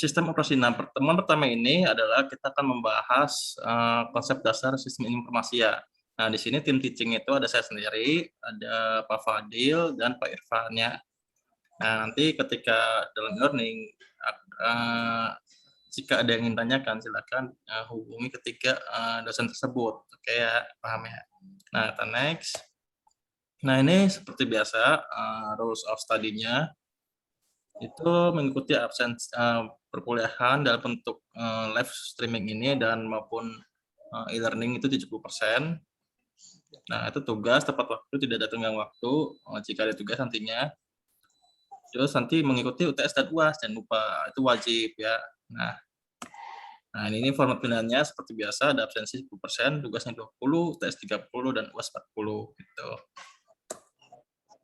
Sistem operasi. Nah, pertemuan pertama ini adalah kita akan membahas konsep dasar sistem informasi ya. Nah, di sini tim teaching itu ada saya sendiri, ada Pak Fadil dan Pak Irfan ya. Nah, nanti ketika dalam learning, jika ada yang ingin tanyakan, silakan hubungi ketiga dosen tersebut. Oke ya, paham ya. Nah, kita next. Nah, ini seperti biasa, rules of study-nya itu mengikuti perkuliahan dalam bentuk live streaming ini dan maupun e-learning itu 70%. Nah, itu tugas tepat waktu, tidak ada tenggang waktu jika ada tugas nantinya. Terus nanti mengikuti UTS dan UAS, jangan lupa, itu wajib ya. Nah ini format pilihannya seperti biasa, ada absensi 10%, tugasnya 20, UTS 30, dan UAS 40 gitu.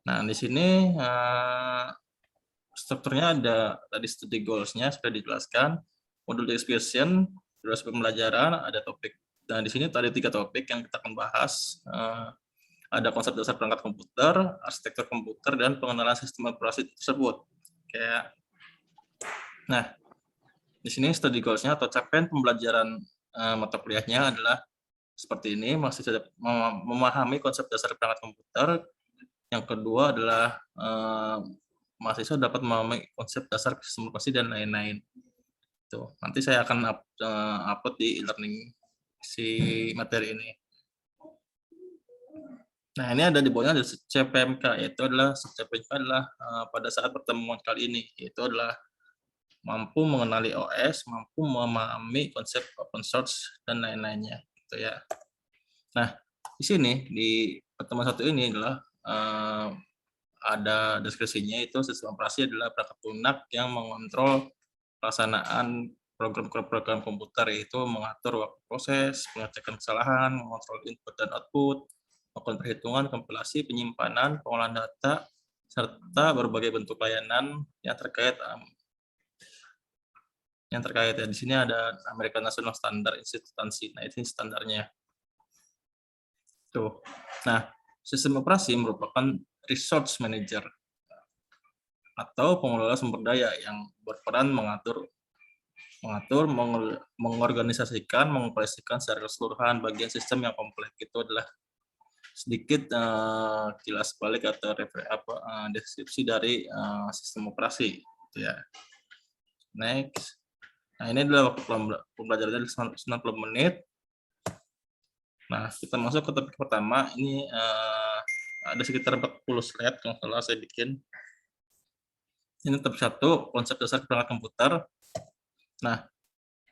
Nah, di sini strukturnya ada tadi study goals-nya sudah dijelaskan, modul discussion, durasi pembelajaran, ada topik. Nah, di sini tadi 3 topik yang kita akan bahas. Ada konsep dasar perangkat komputer, arsitektur komputer, dan pengenalan sistem operasi tersebut. Kayak, nah, di sini study goals-nya atau capaian pembelajaran mata kuliahnya adalah seperti ini, masih memahami konsep dasar perangkat komputer. Yang kedua adalah mahasiswa dapat memahami konsep dasar sistem operasi dan lain-lain. Tuh, nanti saya akan upload di e-learning si materi ini. Nah, ini ada di bawahnya ada CPMK, yaitu adalah CPMK adalah pada saat pertemuan kali ini, yaitu adalah mampu mengenali OS, mampu memahami konsep open source dan lain-lainnya, gitu ya. Nah, di sini di pertemuan satu ini adalah ada deskripsinya, itu sistem operasi adalah perangkat lunak yang mengontrol pelaksanaan program komputer, yaitu mengatur waktu proses, pengecekan kesalahan, mengontrol input dan output, melakukan perhitungan, kompilasi, penyimpanan, pengolahan data, serta berbagai bentuk layanan yang terkait ya. Di sini ada American National Standard Instansi. Nah, ini standarnya. Tuh. Nah, sistem operasi merupakan resource manager atau pengelola sumber daya yang berperan mengatur, mengorganisasikan, mengoperasikan secara keseluruhan bagian sistem yang kompleks. Itu adalah sedikit kilas balik atau deskripsi dari sistem operasi. Gitu ya. Next. Nah, ini adalah waktu pembelajarannya 90 menit. Nah, kita masuk ke topik pertama. Ini ada sekitar 40 slide yang salah saya bikin. Ini topik 1, konsep dasar perangkat komputer. Nah,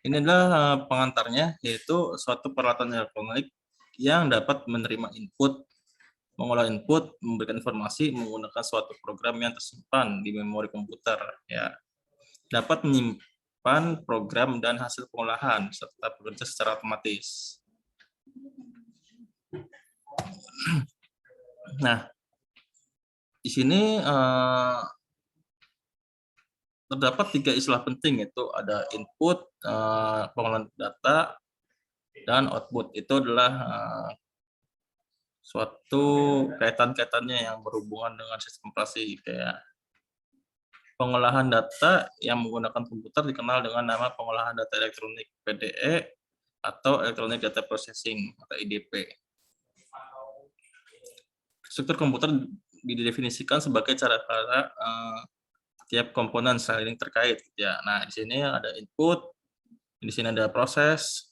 ini adalah pengantarnya, yaitu suatu peralatan elektronik yang dapat menerima input, mengolah input, memberikan informasi menggunakan suatu program yang tersimpan di memori komputer. Ya, dapat menyimpan program dan hasil pengolahan serta bekerja secara otomatis. Nah, di sini terdapat 3 istilah penting, yaitu ada input, pengolahan data, dan output. Itu adalah suatu kaitan-kaitannya yang berhubungan dengan sistem operasi. Kayak pengolahan data yang menggunakan komputer dikenal dengan nama pengolahan data elektronik PDE atau Electronic Data Processing atau IDP. Struktur komputer didefinisikan sebagai cara-cara tiap komponen saling terkait. Ya, nah di sini ada input, di sini ada proses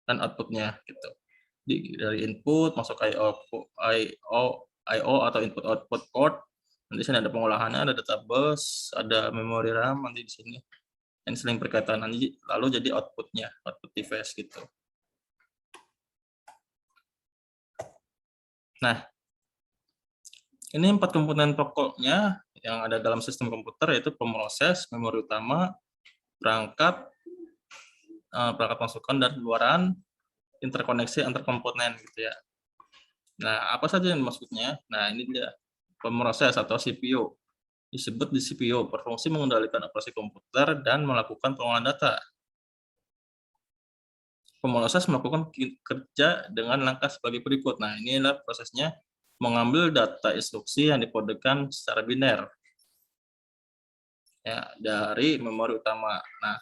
dan outputnya gitu. Dari input masuk I/O atau input output port. Nanti sini ada pengolahannya, ada data bus, ada memori RAM nanti di sini. Ini saling berkaitan, nanti lalu jadi outputnya, output device gitu. Nah, ini 4 komponen pokoknya yang ada dalam sistem komputer, yaitu pemroses, memori utama, perangkat masukan dan keluaran, interkoneksi antar komponen gitu ya. Nah, apa saja yang maksudnya? Nah, ini dia pemroses atau CPU. Disebut di CPU, berfungsi mengendalikan operasi komputer dan melakukan pengolahan data. Pemroses melakukan kerja dengan langkah sebagai berikut. Nah, inilah prosesnya: mengambil data instruksi yang dikodekan secara biner. ya dari memori utama. Nah,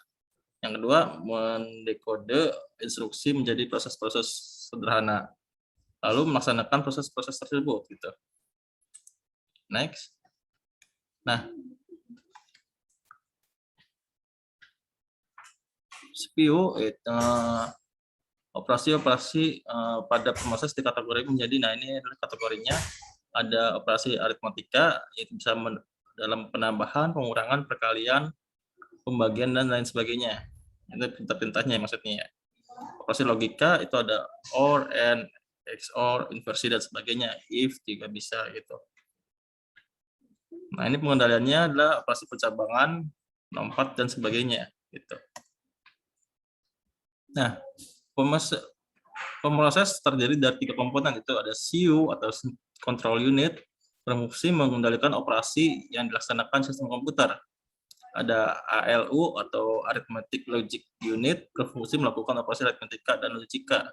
yang kedua mendekode instruksi menjadi proses-proses sederhana, lalu melaksanakan proses-proses tersebut gitu. Next. Nah, CPU itu operasi-operasi pada proses dikategorikan menjadi, nah ini adalah kategorinya, ada operasi aritmatika, itu bisa dalam penambahan, pengurangan, perkalian, pembagian, dan lain sebagainya. Itu perintah-perintahnya maksudnya ya. Operasi logika itu ada OR, AND, XOR, inversi, dan sebagainya. If juga bisa gitu. Nah ini pengendaliannya adalah operasi pencabangan, lompat, dan sebagainya gitu. Nah, pemroses terdiri dari 3 komponen, itu ada CPU atau control unit, berfungsi mengendalikan operasi yang dilaksanakan sistem komputer. Ada ALU atau Arithmetic Logic Unit, berfungsi melakukan operasi aritmetika dan logika.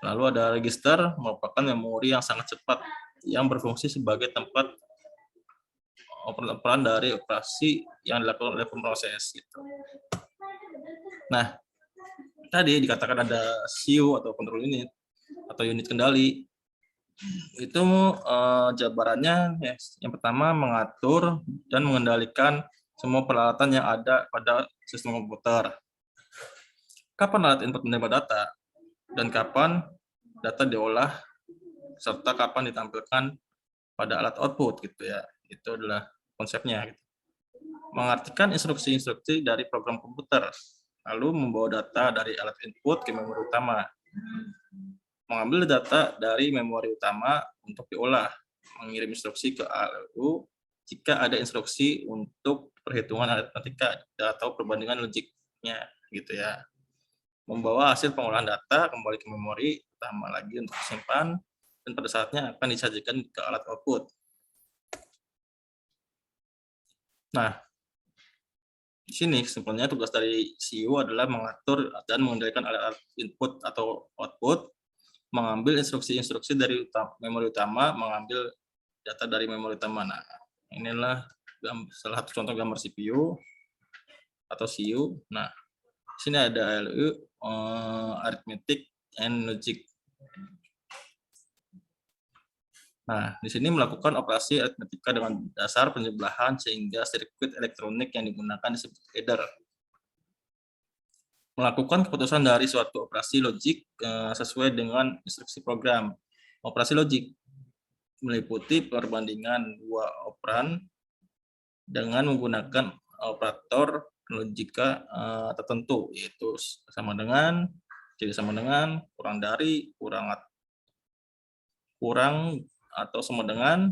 Lalu ada register, merupakan memori yang sangat cepat, yang berfungsi sebagai tempat operan dari operasi yang dilakukan oleh pemroses. Gitu. Nah, tadi dikatakan ada CPU atau control unit atau unit kendali. Itu jabarannya yang pertama mengatur dan mengendalikan semua peralatan yang ada pada sistem komputer. Kapan alat input menerima data dan kapan data diolah serta kapan ditampilkan pada alat output gitu ya. Itu adalah konsepnya gitu. Mengartikan instruksi-instruksi dari program komputer, lalu membawa data dari alat input ke memori utama. Mengambil data dari memori utama untuk diolah, mengirim instruksi ke ALU jika ada instruksi untuk perhitungan aritmatika atau perbandingan logiknya gitu ya. Membawa hasil pengolahan data kembali ke memori utama lagi untuk disimpan dan pada saatnya akan disajikan ke alat output. Nah, di sini sebenarnya tugas dari CPU adalah mengatur dan mengendalikan alat input atau output, mengambil instruksi-instruksi dari memori utama, mengambil data dari memori utama. Nah, inilah salah satu contoh gambar CPU atau CU. Nah, di sini ada ALU, Arithmetic and Logic. Nah, di sini melakukan operasi aritmetika dengan dasar penjumlahan sehingga sirkuit elektronik yang digunakan disebut header. Melakukan keputusan dari suatu operasi logik sesuai dengan instruksi program. Operasi logik meliputi perbandingan dua operan dengan menggunakan operator logika tertentu, yaitu sama dengan, tidak sama dengan, kurang dari, kurang atau sama dengan,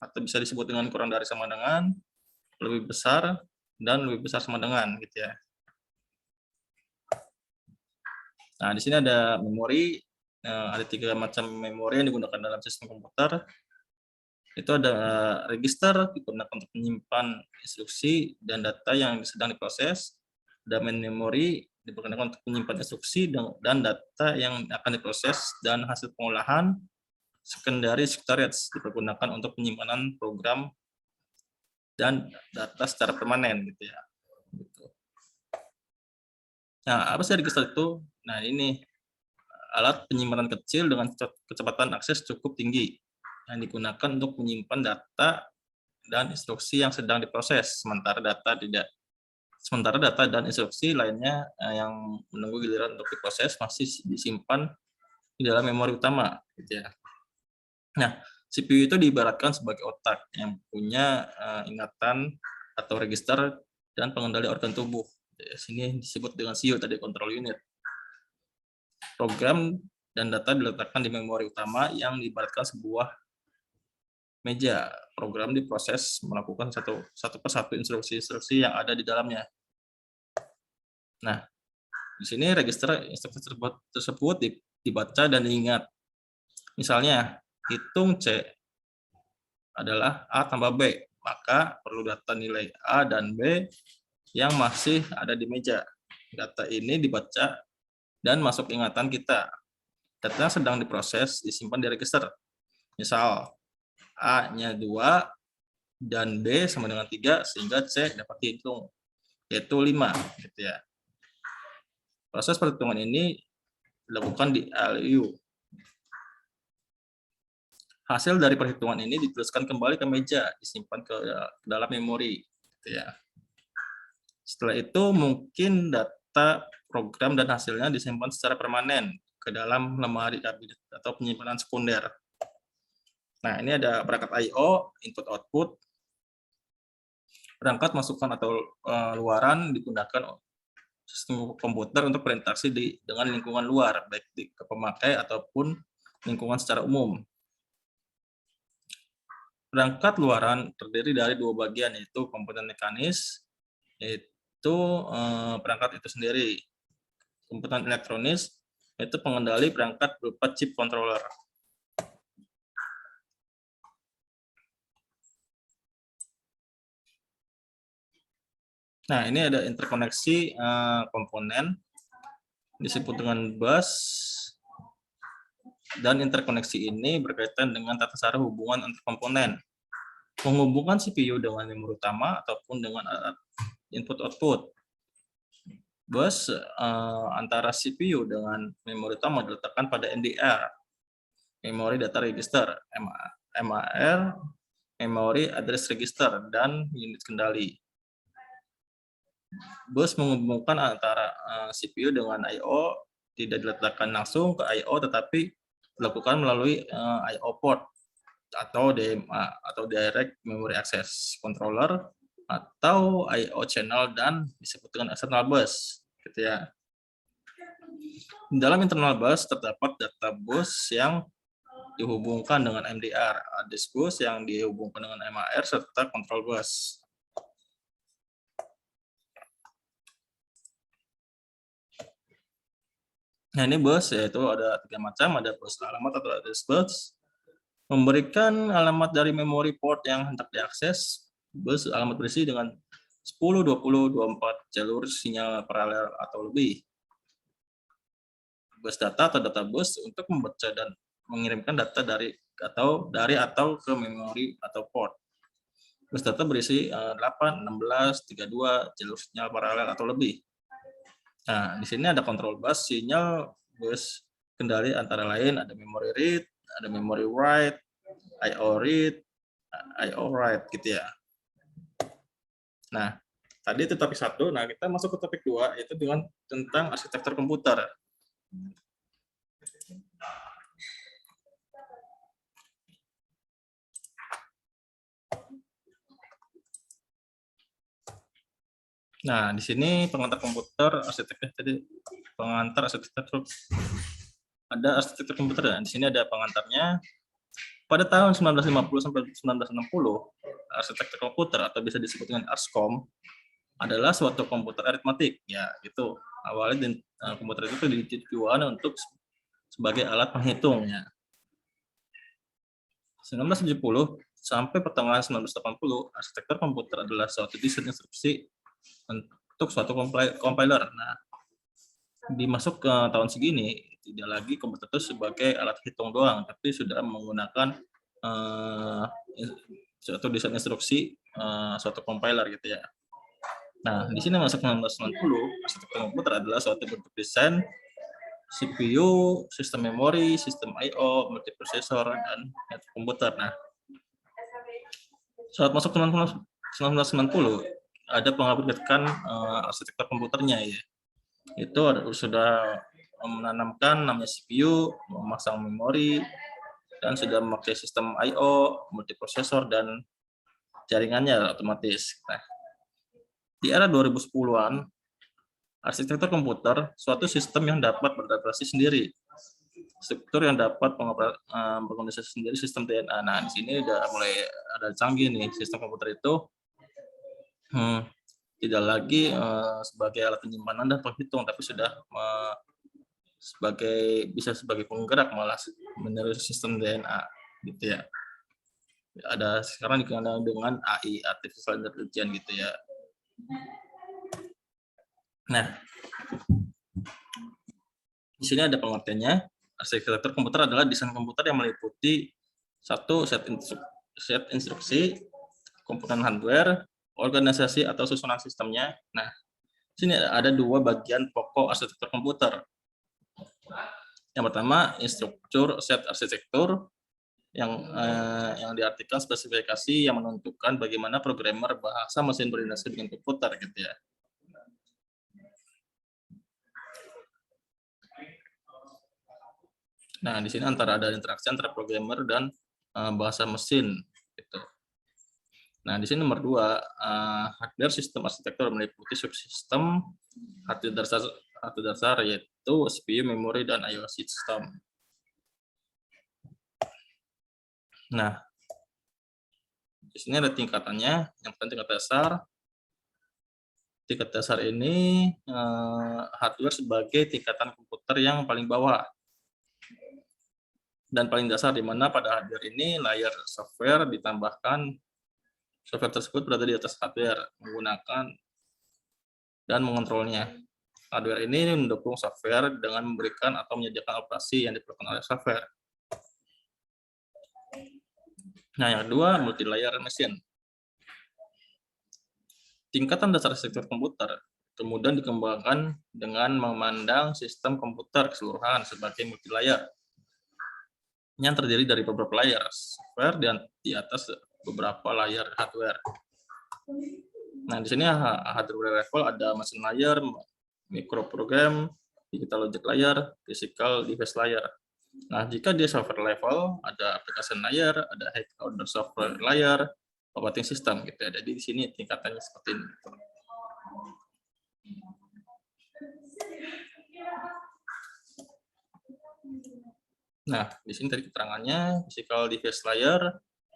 atau bisa disebut dengan kurang dari sama dengan, lebih besar, dan lebih besar sama dengan, gitu ya. Nah, di sini ada memori, ada 3 macam memori yang digunakan dalam sistem komputer. Itu ada register, digunakan untuk menyimpan instruksi dan data yang sedang diproses. Ada main memory, digunakan untuk menyimpan instruksi dan data yang akan diproses dan hasil pengolahan. Secondary storage dipergunakan untuk penyimpanan program dan data secara permanen gitu ya. Nah, apa sih register itu? Nah, ini alat penyimpanan kecil dengan kecepatan akses cukup tinggi yang digunakan untuk menyimpan data dan instruksi yang sedang diproses, sementara data dan instruksi lainnya yang menunggu giliran untuk diproses masih disimpan di dalam memori utama gitu ya. Nah, CPU itu diibaratkan sebagai otak yang punya ingatan atau register dan pengendali organ tubuh. Di sini disebut dengan CU tadi, control unit. Program dan data diletakkan di memori utama yang diibaratkan sebuah meja. Program diproses melakukan satu persatu instruksi-instruksi yang ada di dalamnya. Nah, di sini register instruksi tersebut dibaca dan diingat. Misalnya, hitung C adalah A tambah B, maka perlu data nilai A dan B yang masih ada di meja. Data ini dibaca dan masuk ingatan kita. Data sedang diproses, disimpan di register. Misal, A-nya 2, dan B sama dengan 3 sehingga C dapat dihitung, yaitu 5 gitu ya. Proses perhitungan ini dilakukan di LU. Hasil dari perhitungan ini dituliskan kembali ke meja, disimpan ke dalam memori gitu ya. Setelah itu mungkin data program dan hasilnya disimpan secara permanen ke dalam lemari kabinet atau penyimpanan sekunder. Nah, ini ada perangkat I/O, input output. Perangkat masukan atau luaran digunakan sistem komputer untuk berinteraksi dengan lingkungan luar, baik ke pemakai ataupun lingkungan secara umum. Perangkat luaran terdiri dari dua bagian, yaitu komponen mekanis, yaitu perangkat itu sendiri. Komponen elektronis, yaitu pengendali perangkat berupa chip controller. Nah, ini ada interkoneksi komponen, disebut dengan bus, dan interkoneksi ini berkaitan dengan tata cara hubungan antar komponen. Menghubungkan CPU dengan memori utama ataupun dengan alat input-output. Bus antara CPU dengan memori utama diletakkan pada MDR, Memory Data Register, MAR, Memory Address Register, dan unit kendali. Bus menghubungkan antara CPU dengan I/O tidak diletakkan langsung ke I/O, tetapi dilakukan melalui I/O port atau DMA atau Direct Memory Access Controller atau I/O channel, dan disebut dengan external bus gitu ya. Dalam internal bus terdapat data bus yang dihubungkan dengan MDR, address bus yang dihubungkan dengan MAR, serta control bus. Nah, ini bus yaitu ada 3 macam, ada bus alamat atau address bus, memberikan alamat dari memory port yang hendak diakses. Bus alamat berisi dengan 10, 20, 24 jalur sinyal paralel atau lebih. Bus data atau data bus untuk membaca dan mengirimkan data dari atau ke memori atau port. Bus data berisi 8, 16, 32 jalur sinyal paralel atau lebih. Nah, di sini ada control bus, sinyal bus kendali antara lain ada memory read, ada memory write, I/O read, I/O write gitu ya. Nah, tadi itu topik 1. Nah, kita masuk ke topik 2, yaitu tentang arsitektur komputer. Nah, di sini pengantar komputer, arsitektur tadi pengantar arsitektur. Ada arsitektur komputer, dan di sini ada pengantarnya. Pada tahun 1950 sampai 1960, arsitektur komputer atau bisa disebut dengan ARSCOM adalah suatu komputer aritmatik. Ya, gitu. Awalnya komputer itu ditujukan untuk sebagai alat penghitung ya. 1970 sampai pertengahan 1980, arsitektur komputer adalah suatu desain instruksi untuk suatu compiler. Nah, dimasuk ke tahun segini tidak lagi komputer itu sebagai alat hitung doang, tapi sudah menggunakan suatu desain instruksi suatu compiler gitu ya. Nah, di sini masuk 1990, arsitektur komputer adalah suatu bentuk desain CPU, sistem memori, sistem I/O, multiprosesor, dan komputer. Nah, saat masuk 1990 ada pengupgradean arsitektur komputernya ya. Itu sudah menanamkan namanya CPU, memasang memori, dan sudah memakai sistem I/O, multiprosesor, dan jaringannya otomatis. Nah, di era 2010-an, arsitektur komputer suatu sistem yang dapat beradaptasi sendiri, struktur yang dapat mengorganisasi sendiri sistem DNA. Nah, di sini udah mulai ada canggih nih, sistem komputer itu tidak lagi sebagai alat penyimpanan dan penghitung, tapi sudah bisa sebagai penggerak, malah meniru sistem DNA gitu ya. Ada sekarang dikenal dengan AI, artificial intelligence gitu ya. Nah, di sini ada pengertiannya. Arsitektur komputer adalah desain komputer yang meliputi satu set instruksi, komponen hardware, organisasi atau susunan sistemnya. Nah, sini ada dua bagian pokok arsitektur komputer. Yang pertama, instruktur set arsitektur yang diartikan spesifikasi yang menentukan bagaimana programmer bahasa mesin berinteraksi dengan komputer gitu ya. Nah, di sini ada interaksi antara programmer dan bahasa mesin gitu. Nah, di sini nomor 2, hardware sistem arsitektur meliputi subsistem hardware dasar yaitu CPU, memori, dan I/O system. Nah, di sini ada tingkatannya. Yang pertama tingkat dasar. Tingkat dasar ini hardware sebagai tingkatan komputer yang paling bawah dan paling dasar, di mana pada hardware ini layer software ditambahkan. Software tersebut berada di atas hardware, menggunakan dan mengontrolnya. Hardware ini mendukung software dengan memberikan atau menyediakan operasi yang diperlukan oleh software. Nah, yang kedua, multi-layer machine. Tingkatan dasar arsitektur komputer kemudian dikembangkan dengan memandang sistem komputer keseluruhan sebagai multi-layer yang terdiri dari beberapa layer software dan di atas beberapa layer hardware. Nah, di sini hardware level ada machine layer, microprogram, digital logic layer, physical device layer. Nah, jika di software level ada application layer, ada high order software layer, operating system gitu ya. Jadi di sini tingkatannya seperti ini. Nah, di sini tadi keterangannya physical device layer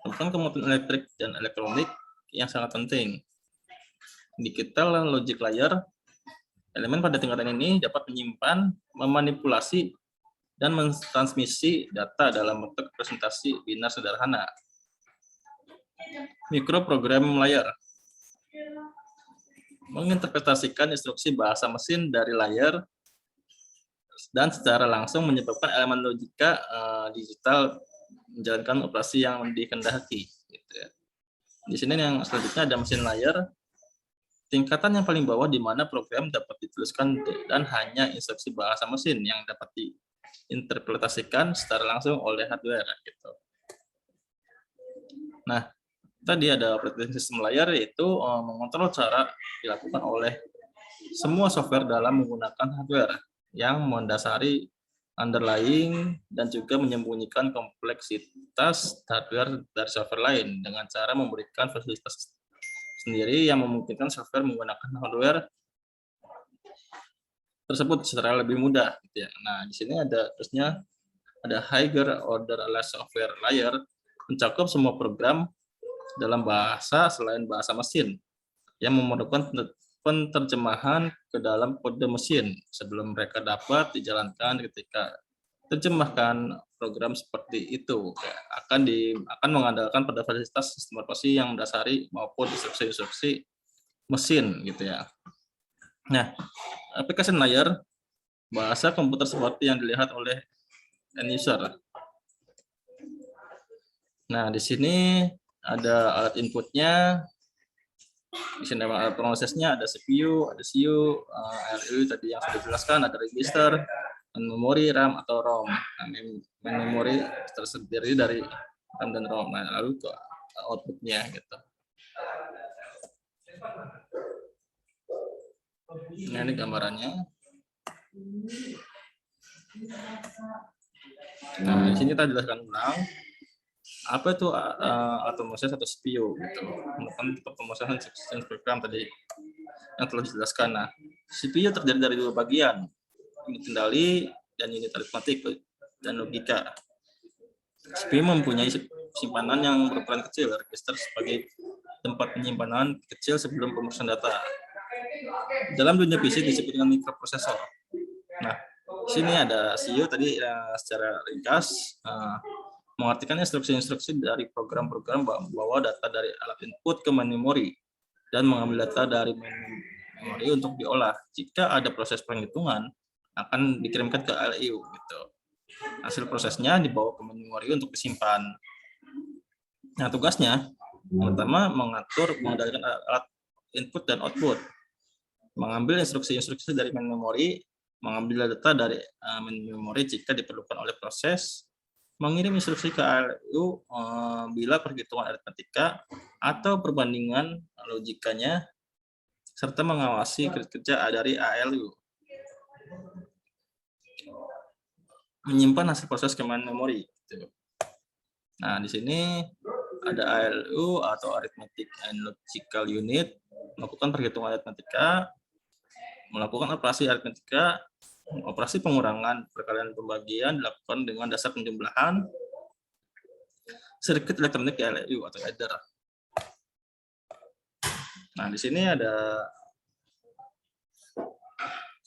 merupakan komponen elektrik dan elektronik yang sangat penting. Digital logic layer, elemen pada tingkatan ini dapat menyimpan, memanipulasi, dan mentransmisi data dalam bentuk representasi binar sederhana. Microprogram layer menginterpretasikan instruksi bahasa mesin dari layer dan secara langsung menyebabkan elemen logika digital menjalankan operasi yang dikehendaki. Gitu ya. Di sini yang selanjutnya ada mesin layer, tingkatan yang paling bawah di mana program dapat dituliskan dan hanya instruksi bahasa mesin yang dapat diinterpretasikan secara langsung oleh hardware. Gitu. Nah, tadi ada operating system layer, yaitu mengontrol cara dilakukan oleh semua software dalam menggunakan hardware yang mendasari underlying dan juga menyembunyikan kompleksitas hardware dari software lain dengan cara memberikan fasilitas sendiri yang memungkinkan software menggunakan hardware tersebut secara lebih mudah. Gitu ya. Nah, di sini terusnya ada higher order software layer, mencakup semua program dalam bahasa selain bahasa mesin yang memerlukan penerjemahan ke dalam kode mesin sebelum mereka dapat dijalankan. Ketika terjemahkan program seperti itu akan mengandalkan pada fasilitas sistem operasi yang mendasari maupun instruksi-instruksi mesin gitu ya. Nah, application layer, bahasa komputer seperti yang dilihat oleh end user. Nah, di sini ada alat inputnya. Di sini alat prosesnya ada CPU, ada CU, RU tadi yang sudah dijelaskan, ada register, memori, RAM atau ROM. Nah, memori terdiri dari RAM dan ROM. Nah, lalu ke outputnya gitu. Nah, ini gambarannya. Nah, di sini kita jelaskan ulang apa itu alat pemroses atau CPU gitu. Untuk pemrosesan sistem program tadi yang telah dijelaskan. Nah, CPU terdiri dari dua bagian, unit kendali dan unit aritmatik dan logika. CPU mempunyai simpanan yang berukuran kecil, register sebagai tempat penyimpanan kecil sebelum pemrosesan data. Dalam dunia PC disebut dengan mikroprosesor. Nah, di sini ada CPU tadi secara ringkas mengartikan instruksi-instruksi dari program-program membawa data dari alat input ke memori dan mengambil data dari memori untuk diolah. Jika ada proses penghitungan, akan dikirimkan ke LIU. Gitu. Hasil prosesnya dibawa ke memori untuk disimpan. Nah, tugasnya Yang pertama, mengatur mengendalikan alat input dan output, mengambil instruksi-instruksi dari main memori, mengambil data dari main memori jika diperlukan oleh proses, mengirim instruksi ke ALU bila perhitungan aritmatika atau perbandingan logikanya, serta mengawasi kerja dari ALU. Menyimpan hasil proses ke main memori. Nah, di sini ada ALU atau Arithmetic and Logical Unit, melakukan perhitungan aritmatika, melakukan operasi aritmatika, operasi pengurangan, perkalian, pembagian dilakukan dengan dasar penjumlahan, sirkuit elektronik ALU atau adder. Nah, di sini ada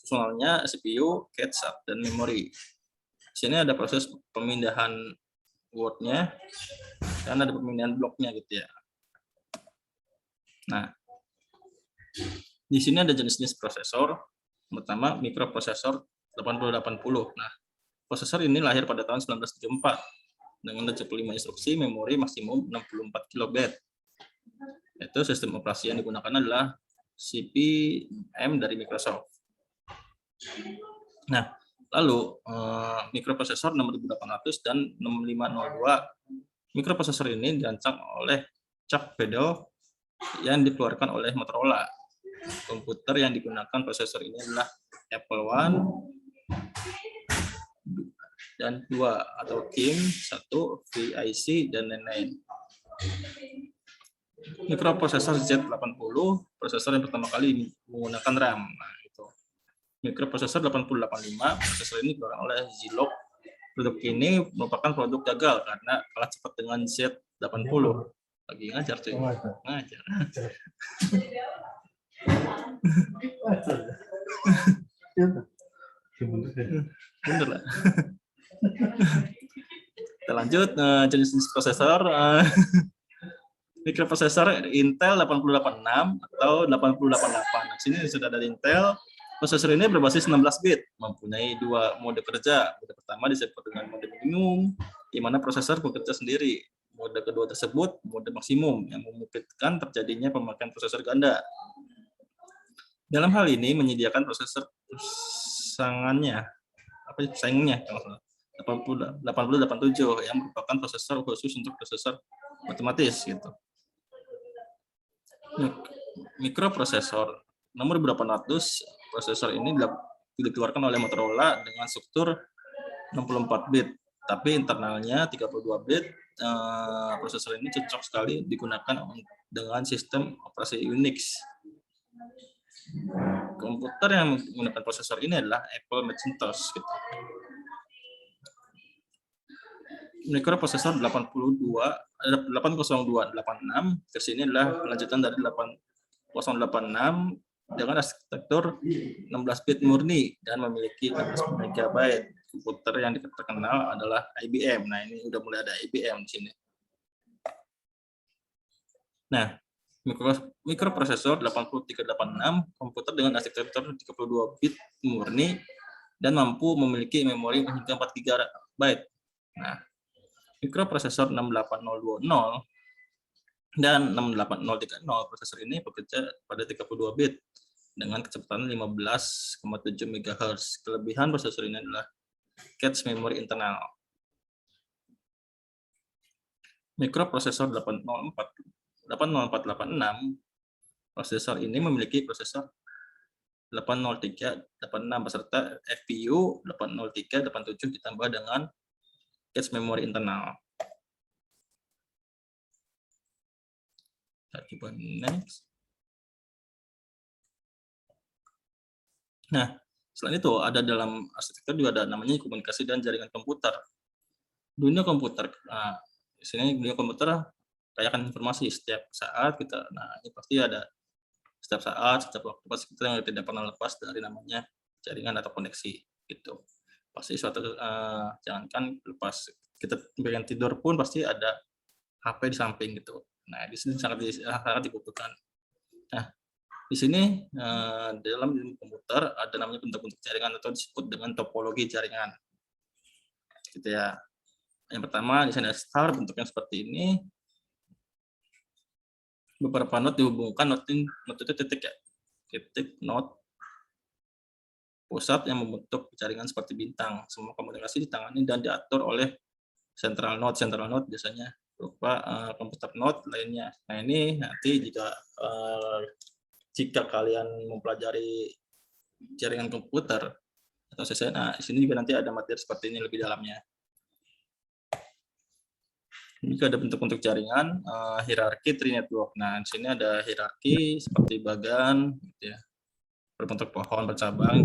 susunannya CPU, cache, dan memori. Di sini ada proses pemindahan word-nya dan ada pemindahan bloknya gitu ya. Nah, di sini ada jenis-jenis prosesor. Pertama, mikroprosesor 8080. Nah, prosesor ini lahir pada tahun 1974 dengan 75 instruksi, memori maksimum 64 kilobyte. Itu sistem operasi yang digunakan adalah CP/M dari Microsoft. Nah, lalu mikroprosesor 6800 dan 6502. Mikroprosesor ini dirancang oleh Chuck Bedell yang dikeluarkan oleh Motorola. Komputer yang digunakan prosesor ini adalah Apple I dan 2 atau KIM 1, VIC, dan lain-lain. Mikroprosesor Z80, prosesor yang pertama kali menggunakan RAM. Nah, itu. Mikroprosesor 8085, prosesor ini dikeluarkan oleh Zilog. Produk ini merupakan produk gagal karena kalah cepat dengan Z80. Lagi ngajar cuy. Ngajar. Bener lah. Kita lanjut jenis prosesor. Mikroprosesor Intel 8086 atau 8088. Di sini sudah ada Intel. Prosesor ini berbasis 16 bit, mempunyai 2 mode kerja. Mode pertama disebut dengan mode minimum, di mana prosesor bekerja sendiri. Mode kedua tersebut mode maksimum, yang memungkinkan terjadinya pemakaian prosesor ganda. Dalam hal ini menyediakan prosesor saingannya 8087 yang merupakan prosesor khusus untuk prosesor otomatis gitu. Mikroprosesor nomor 800, prosesor ini dikeluarkan oleh Motorola dengan struktur 64 bit, tapi internalnya 32 bit. Prosesor ini cocok sekali digunakan dengan sistem operasi Unix. Komputer yang menggunakan prosesor ini adalah Apple Macintosh gitu. Mikroprosesor 80286, versi ini adalah lanjutan dari 8086 dengan arsitektur 16 bit murni dan memiliki 16 MB. Komputer yang terkenal adalah IBM. Nah, ini udah mulai ada IBM di sini. Nah, mikroprosesor 8386, komputer dengan arsitektur 32 bit murni dan mampu memiliki memori hingga 4 GB. Nah, mikroprosesor 68020 dan 68030, prosesor ini bekerja pada 32 bit dengan kecepatan 15,7 MHz. Kelebihan prosesor ini adalah cache memori internal. Mikroprosesor 80486, prosesor ini memiliki prosesor 80386 beserta FPU 80387 ditambah dengan cache memori internal. Kita coba next. Nah, selain itu ada dalam arsitektur juga ada namanya komunikasi dan jaringan komputer. Dunia komputer, nah, di sini dunia komputer kayakan informasi setiap saat kita. Nah, ini pasti ada setiap saat, setiap waktu pasti kita tidak pernah lepas dari namanya jaringan atau koneksi gitu. Pasti suatu jangankan lepas kita pengen tidur pun pasti ada HP di samping gitu. Nah, di sini sangat dibutuhkan. Nah, di sini dalam komputer ada namanya bentuk-bentuk jaringan atau disebut dengan topologi jaringan. Gitu ya. Yang pertama di sini ada star, bentuknya seperti ini. beberapa node dihubungkan. Node itu titik ya, titik node pusat yang membentuk jaringan seperti bintang. Semua komunikasi ditangani dan diatur oleh central node. Central node biasanya berupa komputer node lainnya. Nah, ini nanti jika kalian mempelajari jaringan komputer atau CCNA, di sini juga nanti ada materi seperti ini lebih dalamnya. Ini juga ada bentuk-bentuk jaringan, hierarki tree network. Nah, di sini ada hierarki seperti bagan, gitu ya, berbentuk pohon bercabang.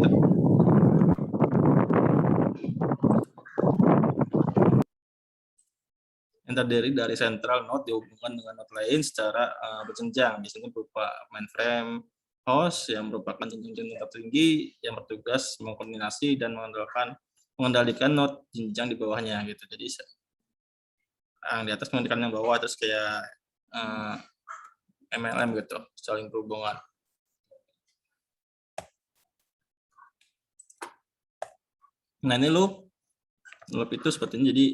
Yang terdiri dari central node dihubungkan dengan node lain secara berjenjang. Biasanya berupa mainframe host yang merupakan jenjang tertinggi yang bertugas mengkoordinasi dan mengendalikan node jenjang di bawahnya gitu. Jadi yang di atas mengendalikan yang bawah, terus kayak MLM gitu, saling berhubungan. Nah, ini loop itu seperti ini. Jadi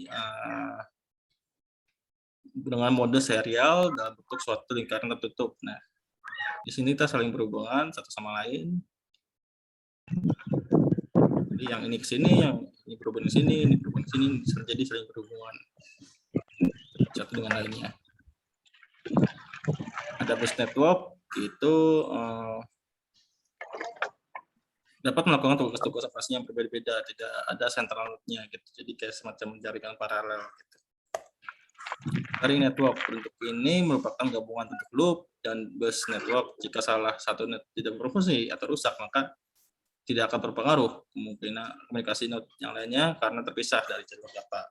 dengan mode serial dalam bentuk suatu lingkaran tertutup. Nah, di sini kita saling berhubungan satu sama lain. Jadi yang ini ke sini, yang ini berhubungan ke sini, ini berhubungan ke sini, jadi saling berhubungan satu dengan lainnya. Ada bus network itu dapat melakukan tugas-tugas operasi yang berbeda-beda, tidak ada central node-nya gitu. Jadi kayak semacam jaringan paralel gitu. Dari network bentuk ini merupakan gabungan bentuk loop dan bus network. Jika salah satu net tidak berfungsi atau rusak, maka tidak akan terpengaruh kemungkinan komunikasi node yang lainnya karena terpisah dari jalur data.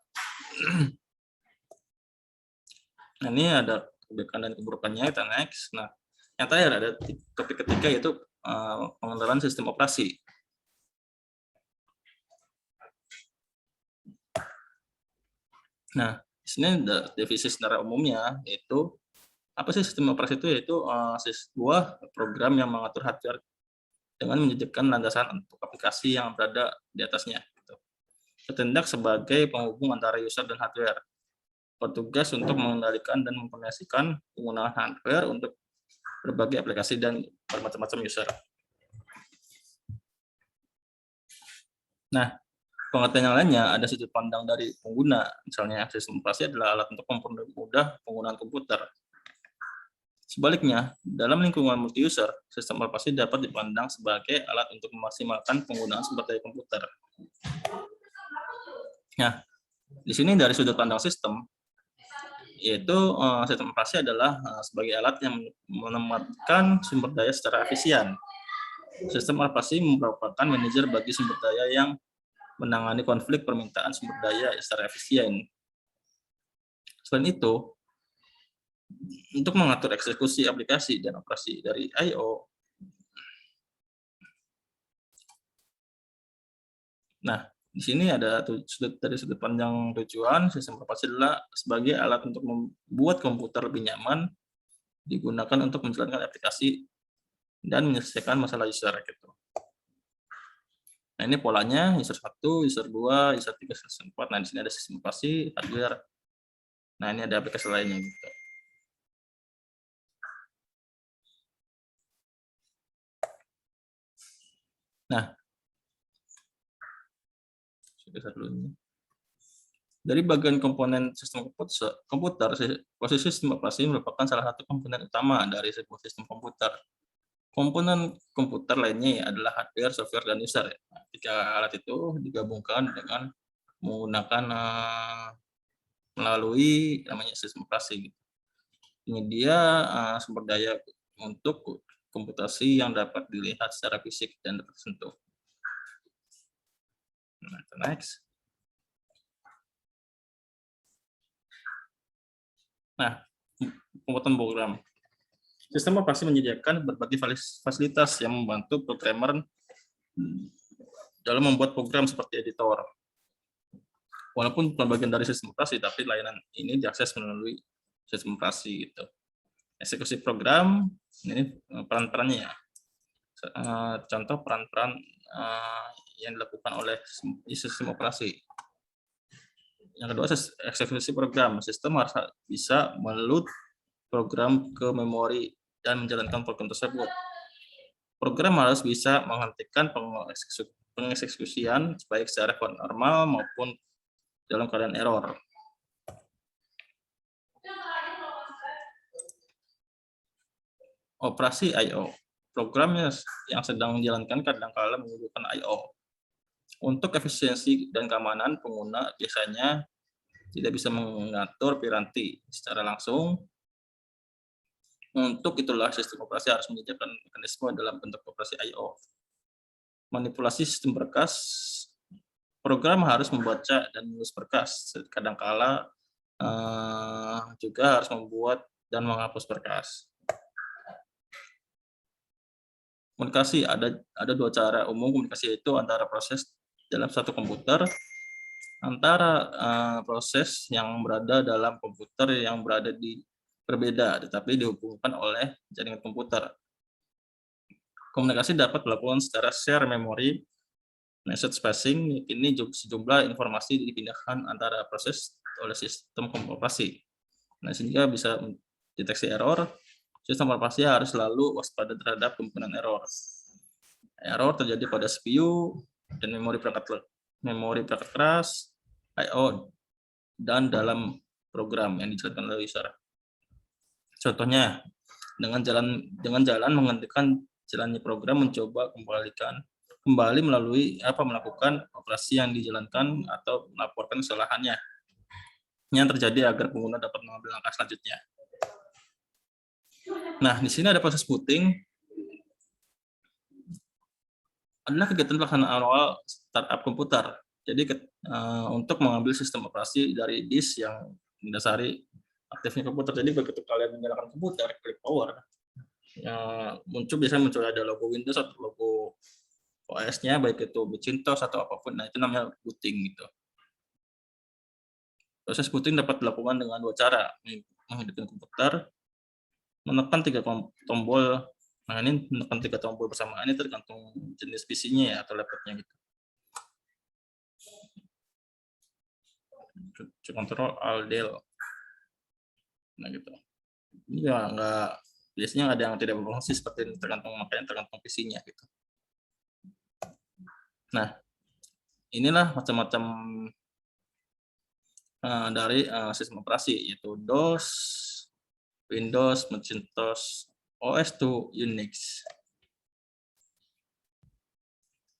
Nah, ini ada kebaikan dan keburukannya, kita next. Nah, yang terakhir ada topik ketiga, yaitu pengenalan sistem operasi. Nah, di sini ada definisi secara umumnya, yaitu apa sih sistem operasi itu? Yaitu sebuah program yang mengatur hardware dengan menyediakan landasan untuk aplikasi yang berada di atasnya. Gitu. Bertindak sebagai penghubung antara user dan hardware. Bertugas untuk mengendalikan dan mengkoordinasikan penggunaan hardware untuk berbagai aplikasi dan bermacam-macam user. Nah, pengertian yang lainnya ada sudut pandang dari pengguna. Misalnya, sistem operasi adalah alat untuk mempermudah penggunaan komputer. Sebaliknya, dalam lingkungan multi-user, sistem operasi dapat dipandang sebagai alat untuk memaksimalkan penggunaan sumber daya komputer. Nah, di sini dari sudut pandang sistem, yaitu sistem operasi adalah sebagai alat yang menempatkan sumber daya secara efisien. Sistem operasi merupakan manajer bagi sumber daya yang menangani konflik permintaan sumber daya secara efisien. Selain itu, untuk mengatur eksekusi aplikasi dan operasi dari I/O. Nah, di sini ada dari sudut pandang tujuan, sistem operasi adalah sebagai alat untuk membuat komputer lebih nyaman digunakan untuk menjalankan aplikasi dan menyelesaikan masalah user gitu. Nah, ini polanya user 1, user 2, user 3, user 4. Nah, di sini ada sistem operasi, hardware. Nah, ini ada aplikasi lainnya gitu. Nah, dari bagian komponen sistem komputer, proses sistem operasi merupakan salah satu komponen utama dari sebuah sistem komputer. Komponen komputer lainnya adalah hardware, software, dan user. Nah, tiga alat itu digabungkan dengan menggunakan melalui namanya sistem operasi. Penyedia sumber daya untuk komputasi yang dapat dilihat secara fisik dan dapat disentuh. Nah, next. Nah, pembuatan program. Sistem operasi menyediakan berbagai fasilitas yang membantu programmer dalam membuat program seperti editor. Walaupun bukan bagian dari sistem operasi, tapi layanan ini diakses melalui sistem operasi gitu. Eksekusi program, ini peran-perannya ya. Contoh peran-peran yang dilakukan oleh sistem operasi. Yang kedua, eksekusi program. Sistem harus bisa meload program ke memori dan menjalankan program tersebut. Program harus bisa menghentikan pengeksekusian baik secara normal maupun dalam keadaan error. Operasi I/O. Program yang sedang dijalankan kadangkala membutuhkan I/O. Untuk efisiensi dan keamanan, pengguna biasanya tidak bisa mengatur piranti secara langsung. Untuk itulah sistem operasi harus menyediakan mekanisme dalam bentuk operasi I/O. Manipulasi sistem berkas. Program harus membaca dan menulis berkas. Kadangkala juga harus membuat dan menghapus berkas. Komunikasi, ada dua cara umum komunikasi, itu antara proses dalam satu komputer, antara proses yang berada dalam komputer yang berada di berbeda, tetapi dihubungkan oleh jaringan komputer. Komunikasi dapat dilakukan secara share memori, message passing. Ini sejumlah informasi dipindahkan antara proses oleh sistem operasi. Nah, sehingga bisa deteksi error. Sistem operasi harus selalu waspada terhadap kemungkinan error. Error terjadi pada CPU dan memori perangkat keras, I/O, dan dalam program yang dijalankan oleh user. Contohnya, dengan jalan menghentikan jalannya program, mencoba kembali melakukan operasi yang dijalankan atau melaporkan kesalahannya yang terjadi agar pengguna dapat mengambil langkah selanjutnya. Nah, di sini ada proses booting. Adalah kegiatan pelaksanaan awal startup komputer. Jadi untuk mengambil sistem operasi dari disk yang mendasari aktifnya komputer. Jadi begitu kalian menyalakan komputer, klik power, biasanya muncul ada logo Windows atau logo OS-nya, baik itu Macintosh atau apapun. Nah, itu namanya booting gitu. Proses booting dapat dilakukan dengan dua cara, menghidupkan komputer, menekan 3 tombol. Nah, ini menekan 3 tombol bersamaan, ini tergantung jenis PC-nya ya, atau laptopnya gitu. Control Alt Del. Nah gitu. Ini biasanya ada yang tidak berfungsi seperti ini, tergantung PC-nya gitu. Nah, inilah macam-macam dari sistem operasi, yaitu DOS, Windows, Macintosh, OS/2, Unix.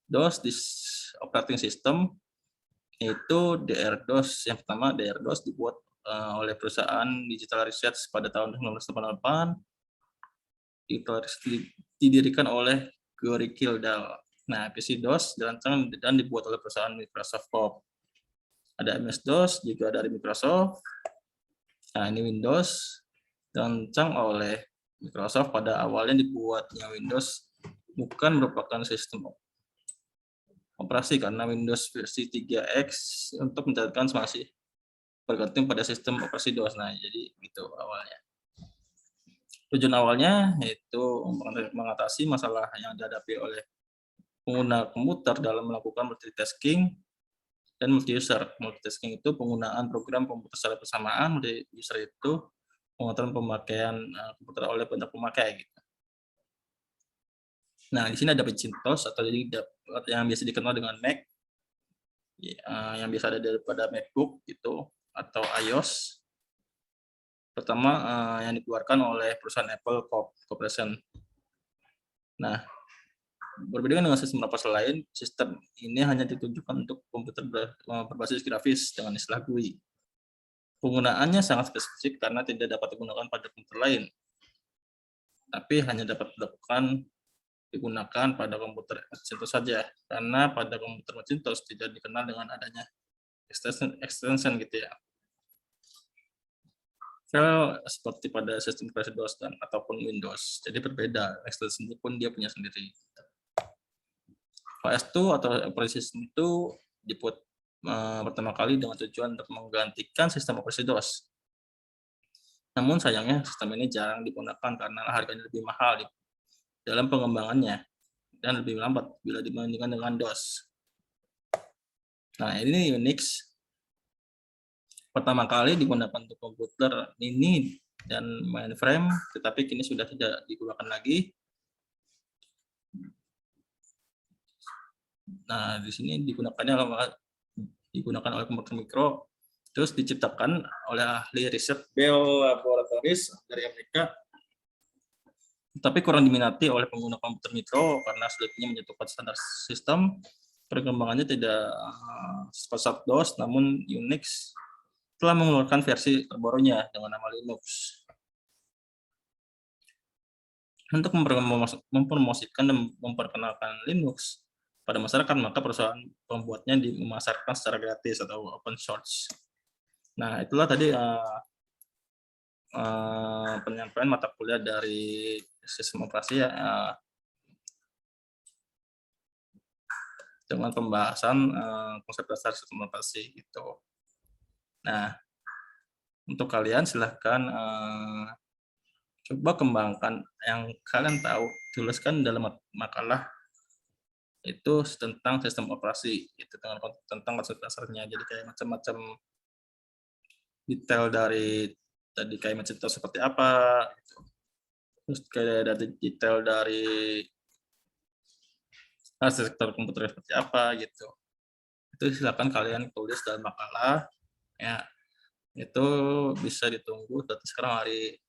DOS, operating system, itu DR-DOS. Yang pertama, DR-DOS dibuat oleh perusahaan Digital Research pada tahun 1988. Didirikan oleh Gary Kildall. Nah, PC-DOS dirancang dan dibuat oleh perusahaan Microsoft Corp. Ada MS-DOS juga dari Microsoft. Nah, ini Windows dirancang oleh Microsoft. Pada awalnya dibuatnya Windows bukan merupakan sistem operasi karena Windows versi 3X untuk mencatatkan masih bergantung pada sistem operasi DOS. Nah, jadi itu awalnya. Tujuan awalnya yaitu mengatasi masalah yang dihadapi oleh pengguna komputer dalam melakukan multitasking dan multi-user. Multitasking itu penggunaan program komputer secara bersamaan, multi-user itu pengaturan pemakaian komputer oleh banyak pemakai. Gitu. Nah, di sini ada Macintosh atau yang biasa dikenal dengan Mac, yang biasa ada daripada MacBook gitu, atau iOS. Pertama yang dikeluarkan oleh perusahaan Apple Corporation. Nah, berbeda dengan sistem operasi lain, sistem ini hanya ditujukan untuk komputer berbasis grafis dengan istilah GUI. Penggunaannya sangat spesifik karena tidak dapat digunakan pada komputer lain, tapi hanya dapat digunakan pada komputer Macintosh saja, karena pada komputer Macintosh tidak dikenal dengan adanya extension gitu ya. File seperti pada sistem operasi DOS ataupun Windows, jadi berbeda, extension pun dia punya sendiri. OS2 atau operasi system itu dibuat pertama kali dengan tujuan untuk menggantikan sistem operasi DOS. Namun sayangnya sistem ini jarang digunakan karena harganya lebih mahal dalam pengembangannya dan lebih lambat bila dibandingkan dengan DOS. Nah, ini Unix. Pertama kali digunakan untuk komputer ini dan mainframe, tetapi kini sudah tidak digunakan lagi. Nah, di sini digunakan oleh komputer mikro, terus diciptakan oleh ahli riset Bell Laboratories dari Amerika, tapi kurang diminati oleh pengguna komputer mikro karena sulitnya menyatukan standar sistem. Perkembangannya tidak seperti DOS, namun Unix telah mengeluarkan versi terbarunya dengan nama Linux. Untuk mempromosikan dan memperkenalkan Linux pada masyarakat, maka perusahaan pembuatnya memasarkan secara gratis atau open source. Nah, itulah tadi penyampaian mata kuliah dari sistem operasi ya, dengan pembahasan konsep dasar sistem operasi gitu. Nah, untuk kalian silahkan coba kembangkan yang kalian tahu, tuliskan dalam makalah itu tentang sistem operasi, itu tentang konsep dasarnya. Jadi kayak macam-macam detail dari tadi, kayak mencipta seperti apa, gitu. Terus kayak dari detail dari arsitektur komputer seperti apa gitu. Itu silakan kalian tulis dalam makalah ya. Itu bisa ditunggu, berarti sekarang hari